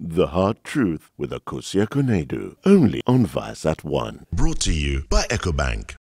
The Hard Truth with Akosia Konedu, only on Viasat 1. Brought to you by EcoBank.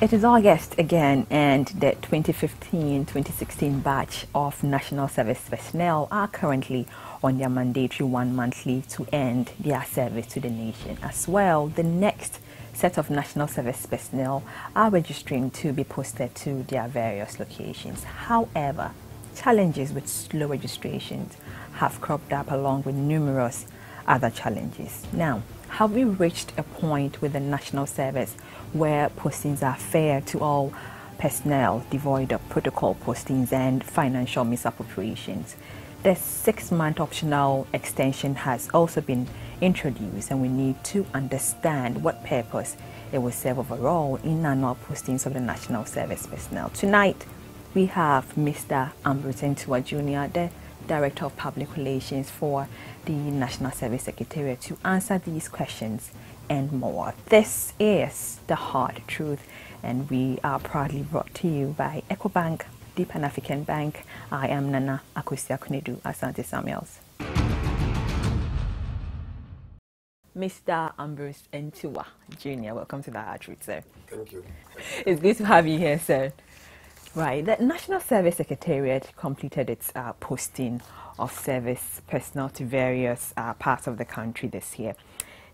It is August again, and the 2015-2016 batch of National Service personnel are currently on their mandatory 1-month leave to end their service to the nation. As well, the next set of National Service personnel are registering to be posted to their various locations. However, challenges with slow registrations have cropped up along with numerous other challenges. Now, have we reached a point with the National Service where postings are fair to all personnel, devoid of protocol postings and financial misappropriations? The 6-month optional extension has also been introduced, and we need to understand what purpose it will serve overall in annual postings of the National Service personnel. Tonight, we have Mr. Ambrose Entsiwah Jr., the Director of Public Relations for the National Service Secretariat, to answer these questions and more. This is The Hard Truth, and we are proudly brought to you by EcoBank, the Pan-African Bank. I am Nana Akosia Konedu Asante Samuels. Mr. Ambrose Entsiwah Jr., welcome to The Hard Truth, sir. Thank you. It's good to have you here, sir. Right, the National Service Secretariat completed its posting of service personnel to various parts of the country this year.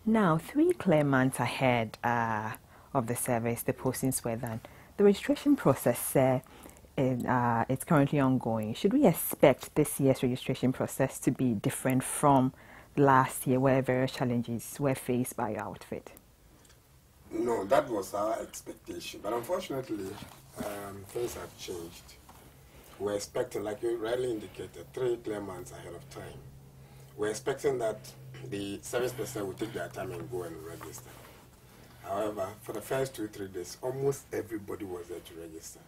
Now, 3 clear months ahead of the service, the postings were done. The registration process is currently ongoing. Should we expect this year's registration process to be different from last year, where various challenges were faced by your outfit? No, that was our expectation, but unfortunately, things have changed. We're expecting, like you rightly indicated, 3 clear months ahead of time. We're expecting that the service personnel will take their time and go and register. However, for the first 2-3 days, almost everybody was there to register.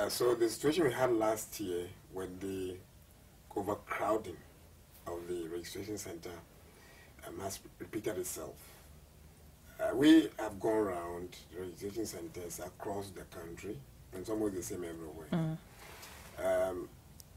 So the situation we had last year with the overcrowding of the registration center has repeated itself. We have gone around registration centers across the country, and it's almost the same everywhere.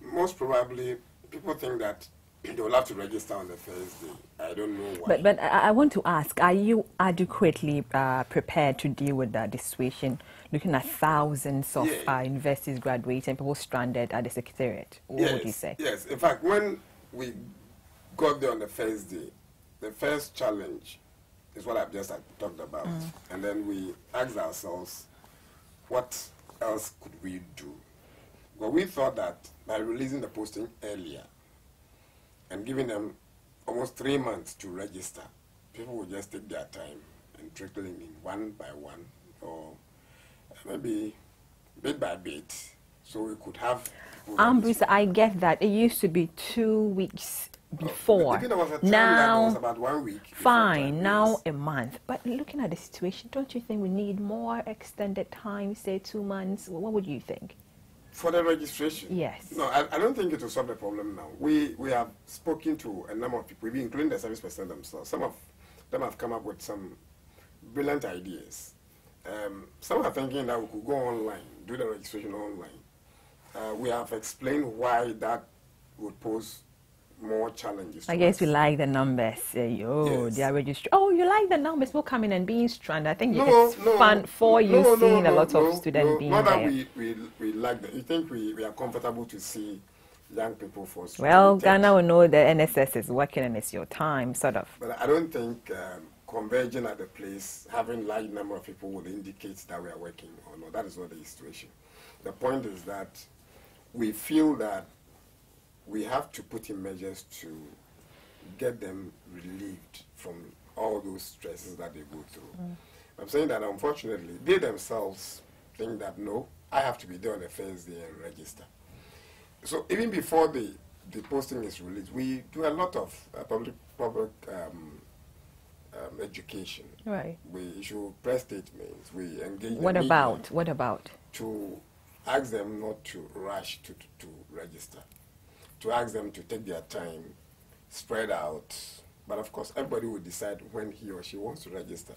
Most probably, people think that they will have to register on the first day. I don't know why. But I want to ask, are you adequately prepared to deal with the situation, looking at thousands of universities graduating, people stranded at the Secretariat? What would you say? Yes, in fact, when we got there on the first day, the first challenge is what I've just talked about. And then we asked ourselves, what else could we do? Well, we thought that by releasing the posting earlier and giving them almost 3 months to register, people would just take their time and trickle in one by one, or maybe bit by bit, so we could have... Ambrose, I get that. It used to be 2 weeks before. There was a time now, that was about 1 week. Fine, now a month. But looking at the situation, don't you think we need more extended time, say 2 months? What would you think? For the registration? Yes. No, I don't think it will solve the problem now. We have spoken to a number of people, including the service personnel themselves. Some of them have come up with some brilliant ideas. Some are thinking that we could go online, do the registration online. We have explained why that would pose more challenges. I guess you like the numbers. Yes. They are registered. Oh, you like the numbers, people coming and being stranded. I think it's fun for you seeing a lot of students being not there. That we like that. You think we are comfortable to see young people for students? Well, Ghana will know the NSS is working and it's your time, sort of. But I don't think converging at the place, having large number of people would indicate that we are working or not. That is not the situation. The point is that we feel that we have to put in measures to get them relieved from all those stresses that they go through. I'm saying that unfortunately, they themselves think that, no, I have to be there on the first day and register. So even before the posting is released, we do a lot of public education. Right. We issue press statements. We engage What the media about? What about? to ask them not to rush to register, to ask them to take their time, spread out. But of course, everybody will decide when he or she wants to register.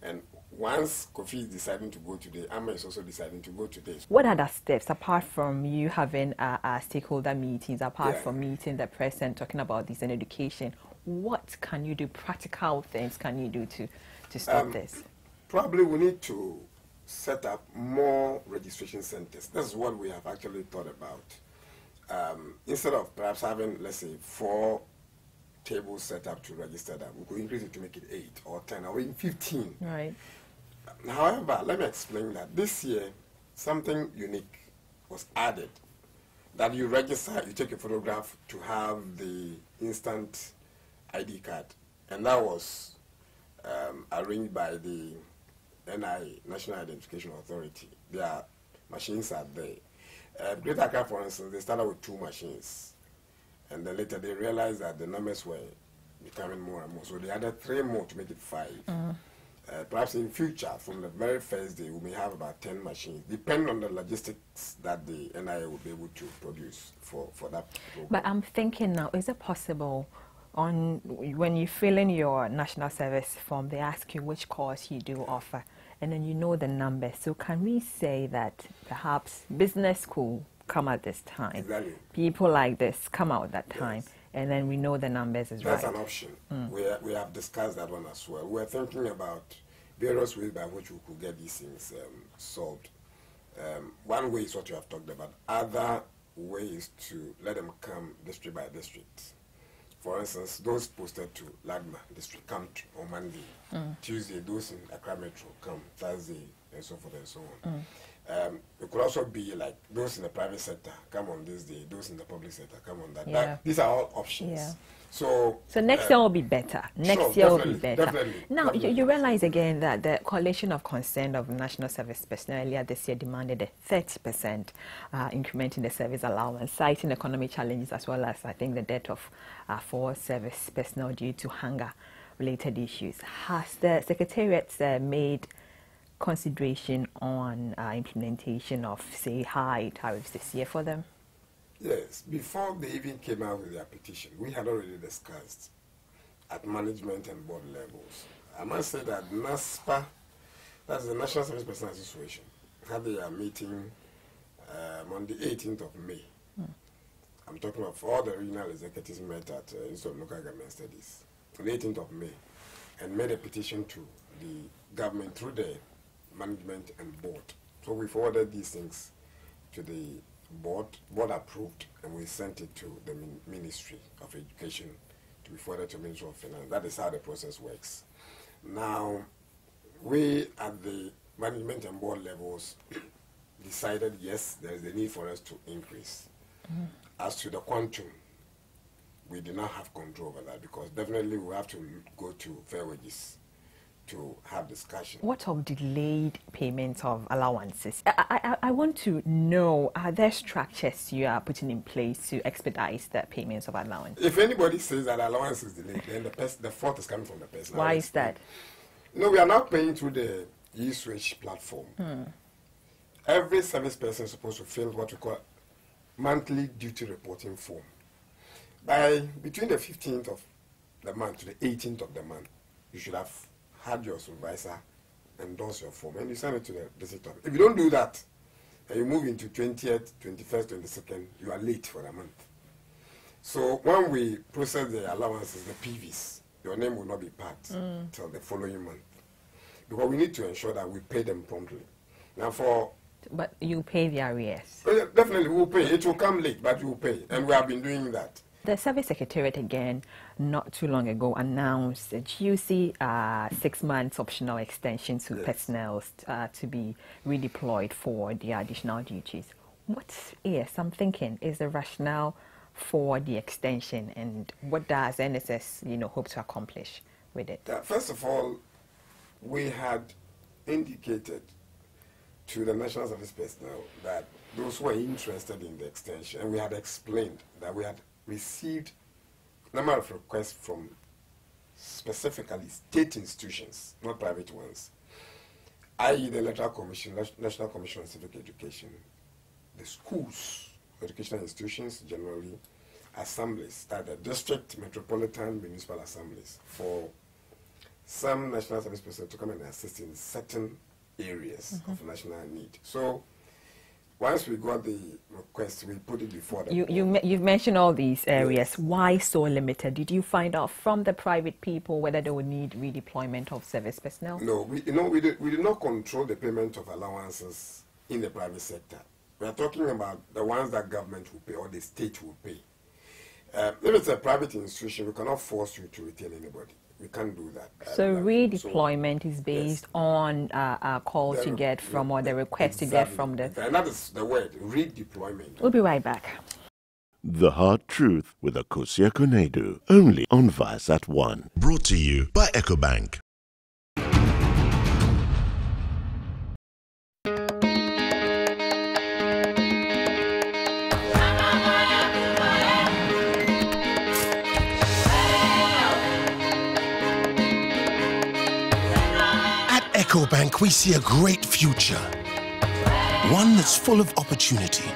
And once Kofi is deciding to go today, Amma is also deciding to go today. What other steps, apart from you having stakeholder meetings, apart Yeah. from meeting the press and talking about this in education, what can you do, practical things can you do to stop this? Probably we need to set up more registration centers. This is what we have actually thought about. Instead of perhaps having, let's say, 4 tables set up to register them, we could increase it to make it 8 or 10 or even 15. Right. However, let me explain that this year something unique was added. That you register, you take a photograph to have the instant ID card, and that was arranged by the NI, National Identification Authority. Their machines are there. Greater Accra, for instance, they started with 2 machines, and then later they realized that the numbers were becoming more and more, so they added 3 more to make it 5. Perhaps in future, from the very first day, we may have about 10 machines, depending on the logistics that the NIA will be able to produce for that program. But I'm thinking now, is it possible when you fill in your national service form, they ask you which course you do offer, and then you know the numbers. So can we say that perhaps business school come at this time, Exactly. people like this come out that time, Yes. and then we know the numbers is That's right? an option. We have discussed that one as well. We're thinking about various ways by which we could get these things solved. One way is what you have talked about. Other ways to let them come district by district. For instance, those posted to Lagma district come on Monday. Tuesday, those in Accra Metro come Thursday, and so forth and so on. It could also be like those in the private sector come on this day, those in the public sector come on that. Yeah. These are all options. Yeah. So next year will be better. Next year will be better. Definitely. Now, you realize again that the Coalition of Concerned of National Service Personnel earlier this year demanded a 30% increment in the service allowance, citing economic challenges as well as, I think, the death of 4 service personnel due to hunger-related issues. Has the Secretariat made consideration on implementation of, say, high tariffs this year for them? Yes, before they even came out with their petition, we had already discussed at management and board levels. I must say that NASPA, that's the National Service Personnel Association, had their meeting on the 18th of May. I'm talking of all the regional executives met at Institute of Local Government Studies on the 18th of May and made a petition to the government through the management and board. So we forwarded these things to the board approved, and we sent it to the Ministry of Education to be forwarded to Ministry of Finance. That is how the process works. Now, we at the management and board levels decided, yes, there is a need for us to increase. As to the quantum, we do not have control over that because definitely we have to go to fair wages to have discussion. What of delayed payment of allowances? I want to know, are there structures you are putting in place to expedite the payments of allowance? If anybody says that allowance is delayed, then the fault is coming from the person. Why is that? No, we are not paying through the e-switch platform. Every service person is supposed to fill what we call monthly duty reporting form. Between the 15th of the month to the 18th of the month, you should have had your supervisor endorse your form and you send it to the district office. If you don't do that and you move into 20th, 21st, 22nd, you are late for the month. So when we process the allowances, the PVs, your name will not be packed till the following month. Because we need to ensure that we pay them promptly. Now But you pay the arrears. yeah, definitely we will pay. It will come late, but we will pay. And we have been doing that. The Service Secretariat, again, not too long ago, announced a juicy 6 months optional extension to personnel to be redeployed for the additional duties. What is, I'm thinking, is the rationale for the extension, and what does NSS, hope to accomplish with it? First of all, we had indicated to the National Service personnel that those who were interested in the extension, and we had explained that we had received a number of requests from specifically state institutions, not private ones, i.e. the Electoral Commission, National Commission on Civic Education, the schools, educational institutions generally, assemblies, that the district, metropolitan, municipal assemblies, for some national service personnel to come and assist in certain areas of national need. So once we got the request, we put it before the You've mentioned all these areas. Yes. Why so limited? Did you find out from the private people whether they would need redeployment of service personnel? No, we do not control the payment of allowances in the private sector. We are talking about the ones that government will pay or the state will pay. If it's a private institution, we cannot force you to retain anybody. We can't do that. So redeployment is based on a call you get from or the request you get from the... And that is the word, redeployment. We'll be right back. The Hard Truth with Akosia Konedu, only on Vice at 1. Brought to you by EcoBank. EcoBank, we see a great future, one that's full of opportunity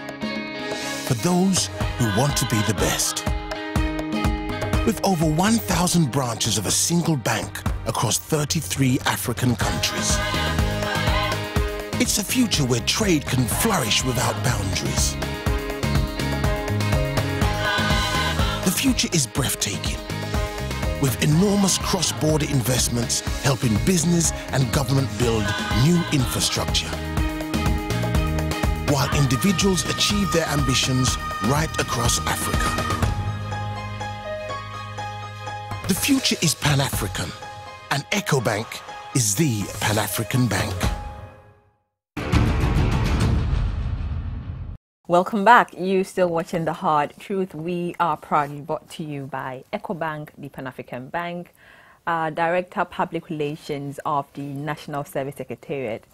for those who want to be the best. With over 1,000 branches of a single bank across 33 African countries, it's a future where trade can flourish without boundaries. The future is breathtaking, with enormous cross-border investments helping business and government build new infrastructure, while individuals achieve their ambitions right across Africa. The future is Pan-African, and EcoBank is the Pan-African bank. Welcome back. You still watching The Hard Truth. We are proudly brought to you by EcoBank, the Pan-African Bank. Director Public Relations of the National Service Secretariat,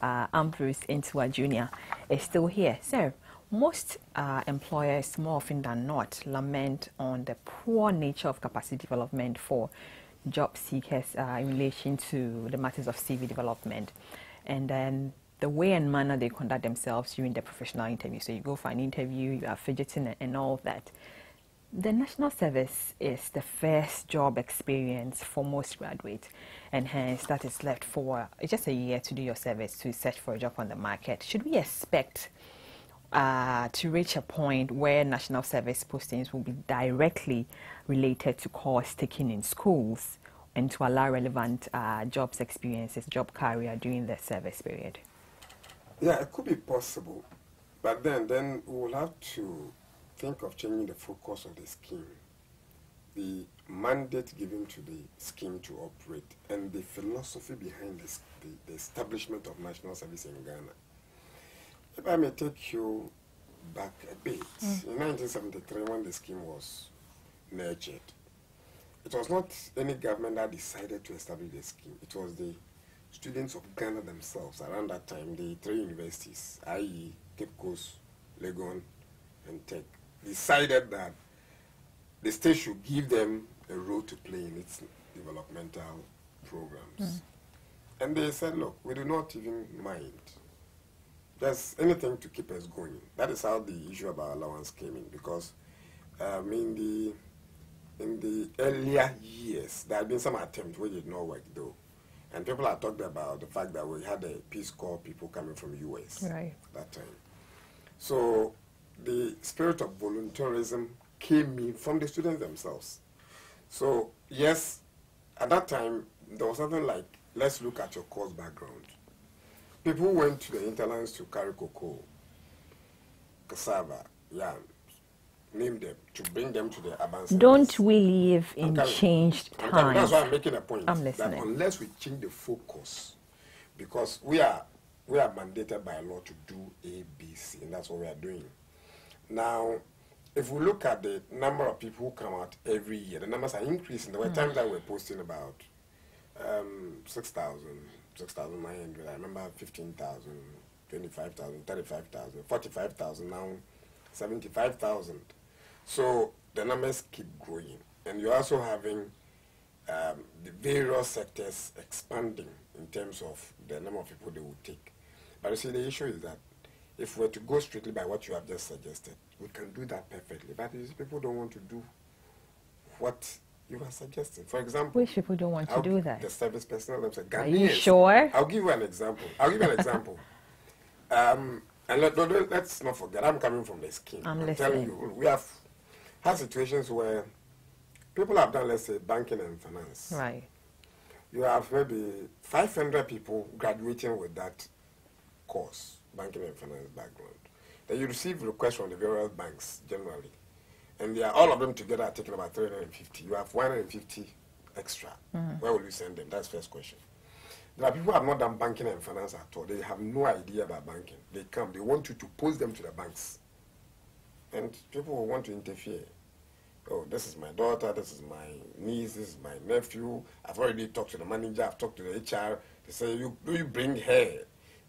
Ambrose Entsiwah Jr. is still here. So most employers, more often than not, lament on the poor nature of capacity development for job seekers in relation to the matters of CV development. And then the way and manner they conduct themselves during the professional interview. So you go for an interview, you are fidgeting and all that. The national service is the first job experience for most graduates, and hence that is left for just a year to do your service to search for a job on the market. Should we expect to reach a point where national service postings will be directly related to course taken in schools and to allow relevant jobs experiences, job career during the service period? Yeah, it could be possible, but then we will have to think of changing the focus of the scheme, the mandate given to the scheme to operate, and the philosophy behind the establishment of national service in Ghana. If I may take you back a bit, in 1973, when the scheme was nurtured, it was not any government that decided to establish the scheme. It was the students of Ghana themselves around that time, the three universities, i.e. Cape Coast, Legon, and Tech, decided that the state should give them a role to play in its developmental programs. And they said, look, we do not even mind. There's anything to keep us going. That is how the issue about allowance came in, because in the earlier years, there had been some attempts which did not work though. And people are talking about the fact that we had a Peace Corps people coming from the US at that time. So the spirit of volunteerism came in from the students themselves. So yes, at that time, there was something like, let's look at your course background. People went to the hinterlands to carry cocoa, cassava, yam, name them, to bring them to the urban centers. Don't we live in changed times? That's why I'm making a point. I'm listening. That unless we change the focus, because we are mandated by law to do A, B, C, and that's what we are doing. Now, if we look at the number of people who come out every year, the numbers are increasing. There were times that we're posting about 6,000, 6,900. I remember 15,000, 25,000, 35,000, 45,000, now 75,000. So the numbers keep growing. And you're also having the various sectors expanding in terms of the number of people they will take. But you see, the issue is that if we're to go strictly by what you have just suggested, we can do that perfectly. But you see, people don't want to do what you are suggesting. For example, which people don't want to do that? The service personnel themselves. Are you sure? I'll give you an example. And let's not forget, I'm coming from the scheme. I'm telling you, we have had situations where people have done, let's say, banking and finance. Right. You have maybe 500 people graduating with that course, banking and finance background. Then you receive requests from the various banks generally. And they are, all of them together are taking about 350. You have 150 extra. Where will you send them? That's the first question. There are people who have not done banking and finance at all. They have no idea about banking. They come, they want you to post them to the banks. And people will want to interfere. Oh, this is my daughter, this is my niece, this is my nephew. I've already talked to the manager, I've talked to the HR. They say, you bring her,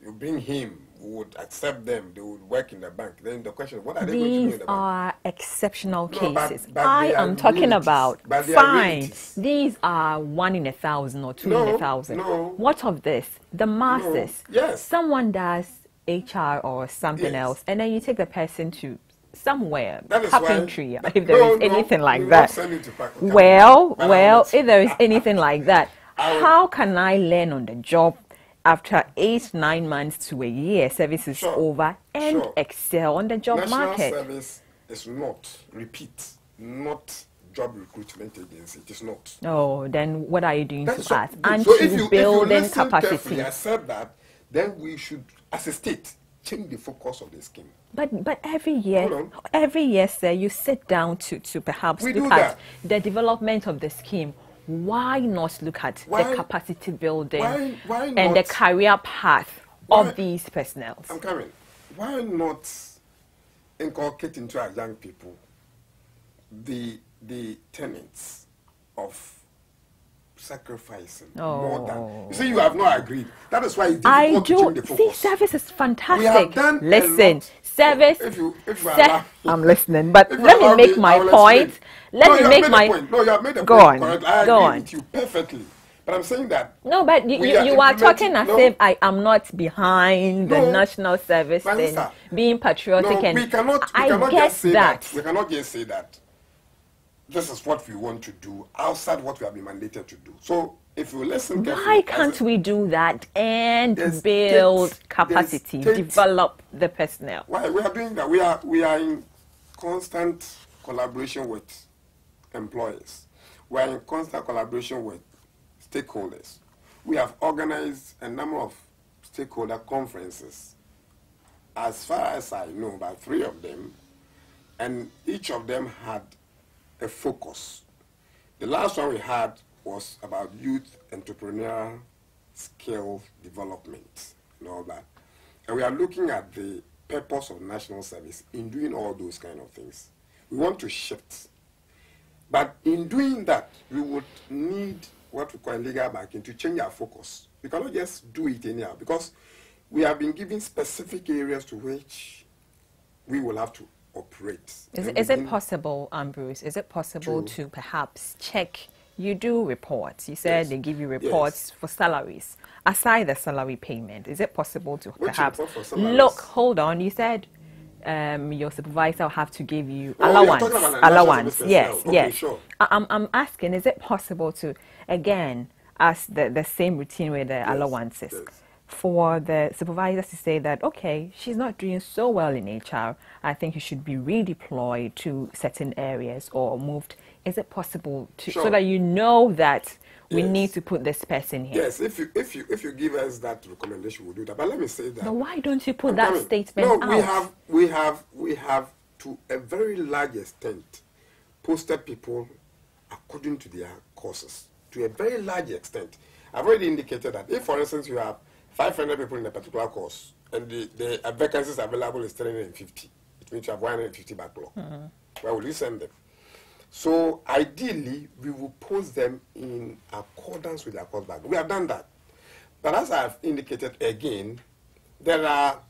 you bring him, we would accept them, they would work in the bank. Then the question, what are they going to do in the bank? These are exceptional cases. But I am talking about, fine, are these are 1 in 1,000 or 2 in 1,000. No. What of this? The masses. No. Yes. Someone does HR or something else, and then you take the person to somewhere, carpentry, if there is anything like that. Well, if there is anything like that, how can I learn on the job after 8-9 months to a year, service is over, and excel on the job market? National Service is not job recruitment agency. It is not. Oh, then what are you doing to us? And so if you building capacity. I said that, then we should, as a state, change the focus of the scheme. But every year, sir, you sit down to perhaps look at the development of the scheme. Why not look at the capacity building and the career path of these personnel? I'm coming. Why not inculcate into our young people the tenets of sacrificing more than... You see, you have not agreed. That is why it's difficult to change the focus. See, service is fantastic. Listen, service... I'm listening, but let me make my point. Let me make my... No, you have made a point. Correct. I agree with you perfectly. But I'm saying that... No, but you are talking as if I am not behind the national service and being patriotic. No, we cannot just say that. We cannot just say that. This is what we want to do outside what we have been mandated to do. So if you listen carefully... Why can't we do that and build capacity, develop the personnel? Why we are doing that? We are in constant collaboration with employers. We are in constant collaboration with stakeholders. We have organized a number of stakeholder conferences. As far as I know, about 3 of them, and each of them had a focus. The last one we had was about youth entrepreneurial skill development and all that. And we are looking at the purpose of national service in doing all those kind of things. We want to shift. But in doing that, we would need what we call legal backing to change our focus. We cannot just do it anyhow because we have been given specific areas to which we will have to operate. Is it possible, Ambrose, is it possible to perhaps check? You do reports. You said they give you reports for salaries. Aside the salary payment, is it possible to perhaps look, hold on, you said your supervisor will have to give you allowance. Yes, yes. Sure. I'm asking, is it possible to, again, as the same routine with the allowances, for the supervisors to say that, okay, she's not doing so well in HR, I think you should be redeployed to certain areas or moved. Is it possible to, so that you know that we need to put this person here? Yes, if you give us that recommendation, we'll do that. But let me say that. But why don't you put that statement out? We have to a very large extent posted people according to their courses. To a very large extent. I've already indicated that if, for instance, you have 500 people in a particular course, and the vacancies available is 350. It means you have 150 backlog. Where will you send them? So ideally, we will post them in accordance with their course backlog. We have done that. But as I've indicated again, there are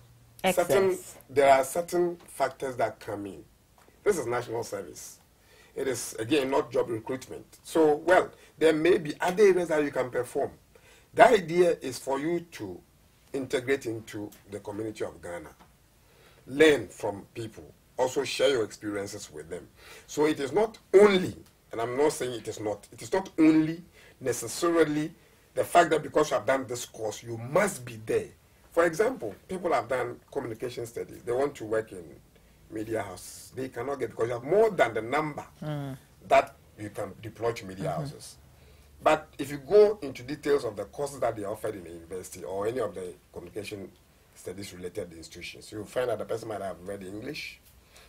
certain factors that come in. This is national service. It is, again, not job recruitment. So, well, there may be other areas that you can perform. The idea is for you to integrate into the community of Ghana, learn from people, also share your experiences with them. So it is not only, and I'm not saying it is not only necessarily the fact that because you have done this course, you must be there. For example, people have done communication studies. They want to work in media house. They cannot get because you have more than the number that you can deploy to media houses. But if you go into details of the courses that they are offered in the university or any of the communication studies related institutions, you'll find that the person might have read English,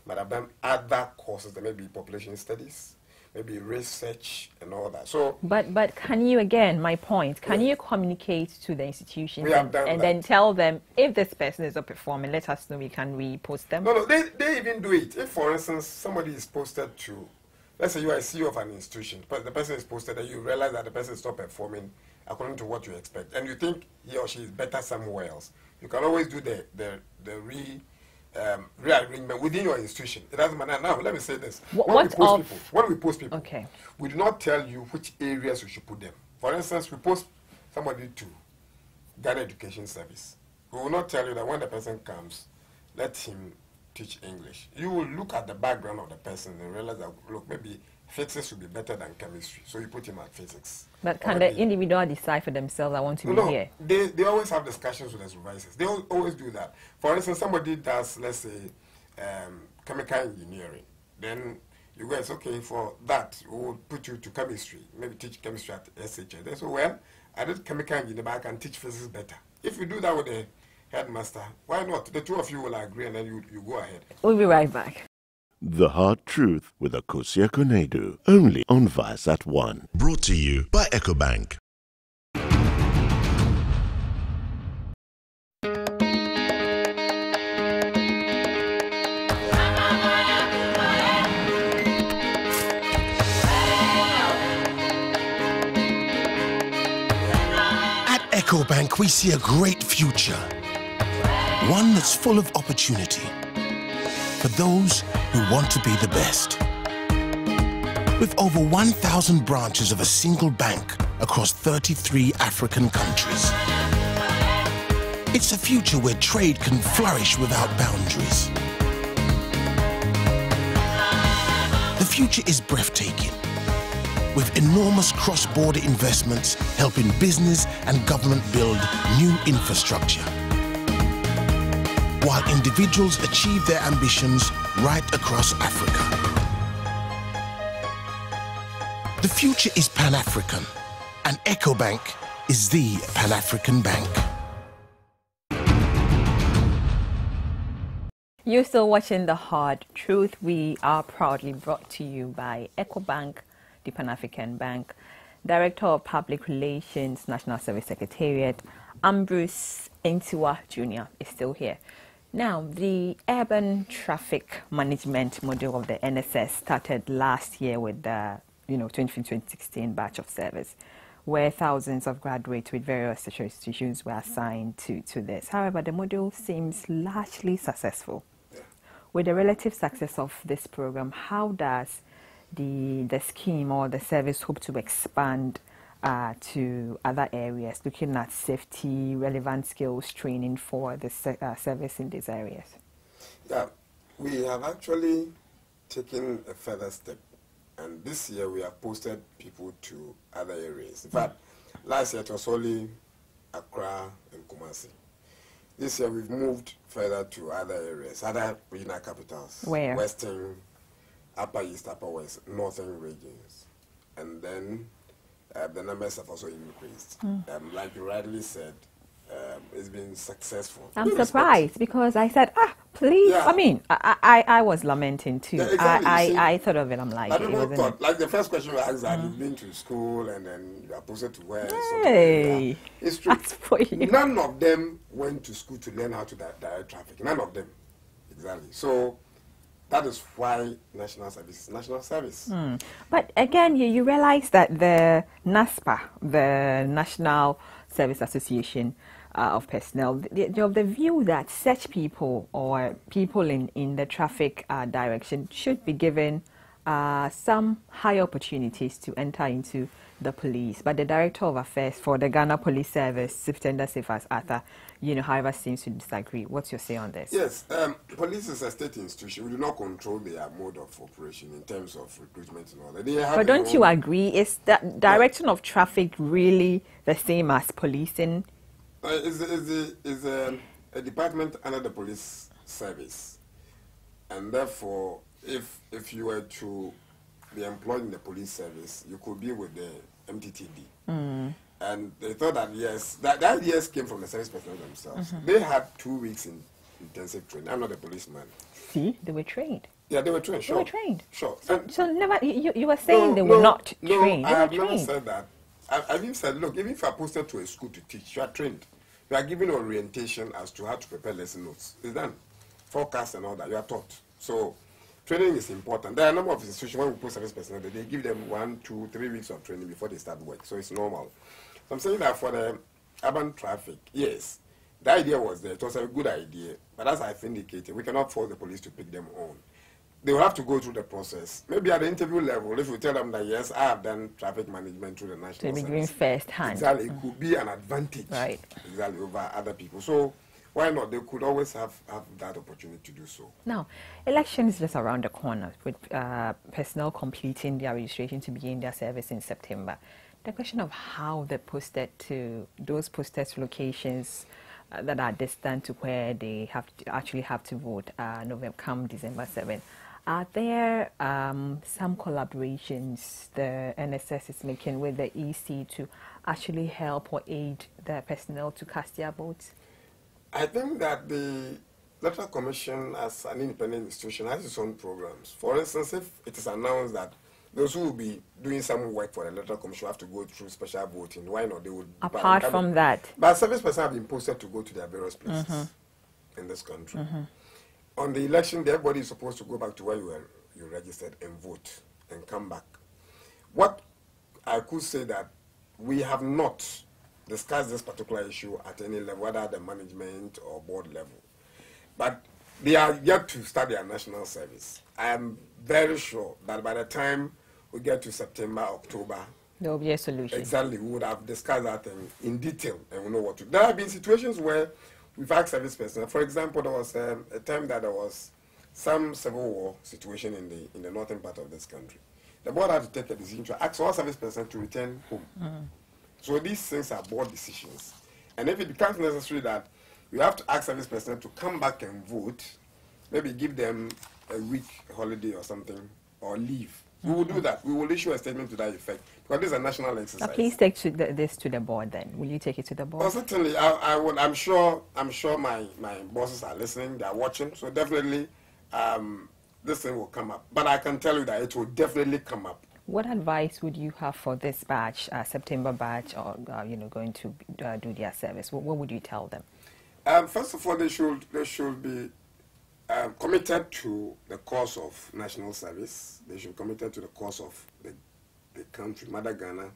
might have done other courses, there may be population studies, maybe research and all that. So, but can you, again, my point, can you communicate to the institutions and then tell them if this person is not performing, let us know, can we post them? No, they even do it. If, for instance, somebody is posted to, let's say you are a CEO of an institution, but the person is posted and you realize that the person is not performing according to what you expect, and you think he or she is better somewhere else, you can always do the rearrangement within your institution. It doesn't matter. Now, let me say this. When we post people, okay, we do not tell you which areas you should put them. For instance, we post somebody to Ghana Education Service. We will not tell you that when the person comes, let him teach English. You will look at the background of the person and realize that, look, maybe physics would be better than chemistry. So you put him at physics. But can the individual decide for themselves, I want to be here? They always have discussions with the supervisors. They always do that. For instance, somebody does, let's say, chemical engineering. Then you guys, okay, for that, we will put you to chemistry. Maybe teach chemistry at SHS. They say, well, I did chemical engineering, but I can teach physics better. If you do that with the headmaster, why not? The two of you will agree and then you go ahead. We'll be right back. The Hard Truth with Akosia Konedu, only on Vice at 1. Brought to you by EcoBank. At EcoBank, we see a great future, one that's full of opportunity for those who want to be the best. With over 1,000 branches of a single bank across 33 African countries. It's a future where trade can flourish without boundaries. The future is breathtaking, with enormous cross-border investments helping business and government build new infrastructure, while individuals achieve their ambitions right across Africa. The future is Pan-African, and EcoBank is the Pan-African bank. You're still watching The Hard Truth. We are proudly brought to you by EcoBank, the Pan-African Bank. Director of Public Relations, National Service Secretariat, Ambrose Entsiwah Jr. is still here. Now, the urban traffic management module of the NSS started last year with the 2015-2016 batch of service, where thousands of graduates with various tertiary institutions were assigned to this. However, the module seems largely successful. With the relative success of this program, how does the scheme or the service hope to expand to other areas, looking at safety, relevant skills training for the service in these areas? Yeah, we have actually taken a further step, and this year we have posted people to other areas. In fact, last year it was only Accra and Kumasi. This year we've moved further to other areas, other regional capitals. Where? Western, Upper East, Upper West, Northern regions. And then the numbers have also increased. Like you rightly said, it's been successful. I'm surprised because I said, please. Yeah. I mean, I was lamenting too. Yeah, exactly. I thought of it. I'm like, like the first question we asked, have you been to school and then you are posted to where? Hey, it's true. That's for you. None of them went to school to learn how to direct traffic. None of them. Exactly. So that is why national service is national service. But again, you realize that the NASPA, the National Service Association of Personnel, they're of the view that such people or people in the traffic direction should be given some high opportunities to enter into the police, but the Director of Affairs for the Ghana Police Service, Superintendent Cephas Arthur, however, seems to disagree. What's your say on this? Yes, police is a state institution. We do not control their mode of operation in terms of recruitment and all that. But don't you agree? Is the direction of traffic really the same as policing? Is a department under the police service, and therefore, if you were to be employed in the police service, you could be with the MTTD. And they thought that, yes, that ideas came from the service personnel themselves. They had 2 weeks in intensive training. I'm not a policeman. See, they were trained. Yeah, they were trained, sure. They were trained. Sure. So never, you were saying they were not trained. No, I have never said that. I've even said, look, even if you are posted to a school to teach, you are trained. You are given orientation as to how to prepare lesson notes. It's done. Forecast and all that, you are taught. So training is important. There are a number of institutions, when we post service personnel, they give them 1, 2, 3 weeks of training before they start work. So it's normal. So I'm saying that for the urban traffic, yes, the idea was there. It was a good idea. But as I've indicated, we cannot force the police to pick them on. They will have to go through the process. Maybe at the interview level, if you tell them that, yes, I have done traffic management through the National Service. They'll be doing first hand. Exactly. It could be an advantage. Right. Exactly, over other people. So why not? They could always have that opportunity to do so. Now, election is just around the corner, with personnel completing their registration to begin their service in September. The question of how they're posted to those posted locations that are distant to where they actually have to vote come December 7. Are there some collaborations the NSS is making with the EC to actually help or aid the personnel to cast their votes? I think that the Electoral Commission, as an independent institution, has its own programs. For instance, if it is announced that those who will be doing some work for the Electoral Commission have to go through special voting, why not? They would. Apart from that. But service personnel have been posted to go to their various places in this country. On the election day, everybody is supposed to go back to where you registered and vote and come back. What I could say that we have not discussed this particular issue at any level, whether at the management or board level. But they are yet to start their national service. I am very sure that by the time we get to September, October, there will be a solution. Exactly, we would have discussed that in detail and we know what to do. There have been situations where we've asked service personnel. For example, there was a time that there was some civil war situation in the northern part of this country. The board had to take a decision to ask all service personnel to return home. So these things are board decisions. And if it becomes necessary that you have to ask service personnel to come back and vote, maybe give them a week holiday or something, or leave. We will do that. We will issue a statement to that effect, because this is a national exercise. Now, please take this to the board then. Will you take it to the board? Well, certainly. I would. I'm sure my bosses are listening. They are watching. So definitely, this thing will come up. But I can tell you that it will definitely come up. What advice would you have for this batch, September batch, or going to do their service? What would you tell them? First of all, they should be committed to the cause of national service. They should be committed to the cause of the country, Mother Ghana.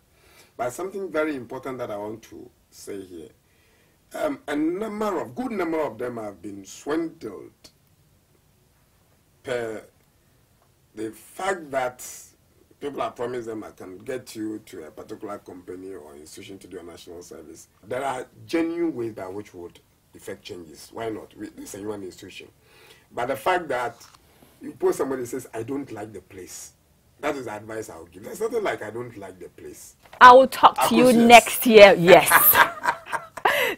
But something very important that I want to say here, a good number of them have been swindled per the fact that people have promised them, I can get you to a particular company or institution to do a national service. There are genuine ways by which would effect changes. Why not? It's a human institution. But the fact that you post somebody says, I don't like the place, that is the advice I would give. There's nothing like I don't like the place. I will talk to you next year. Yes.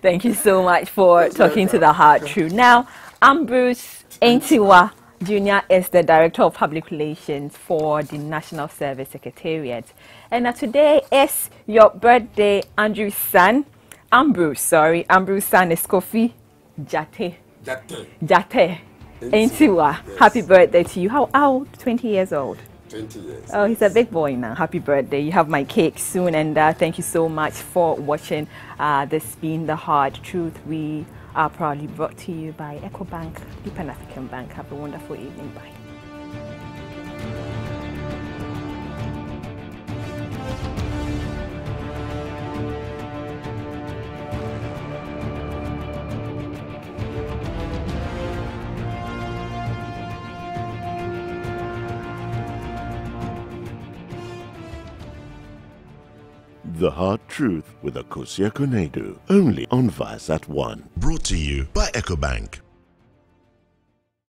Thank you so much for talking to the Hard Truth. Now, Ambrose Entsiwah Jr. is the Director of Public Relations for the National Service Secretariat. And today is your birthday, Ambrose son. Ambrose son is Kofi Jate Entsiwah. Yes. Happy birthday to you. How old? 20 years old. 20 years. Oh, he's a big boy now. Happy birthday. You have my cake soon, and thank you so much for watching this being The Hard Truth. We are proudly brought to you by EcoBank, the Pan-African Bank. Have a wonderful evening. Bye. the hard truth with Akosua Konedu, only on Vice at 1. Brought to you by EcoBank.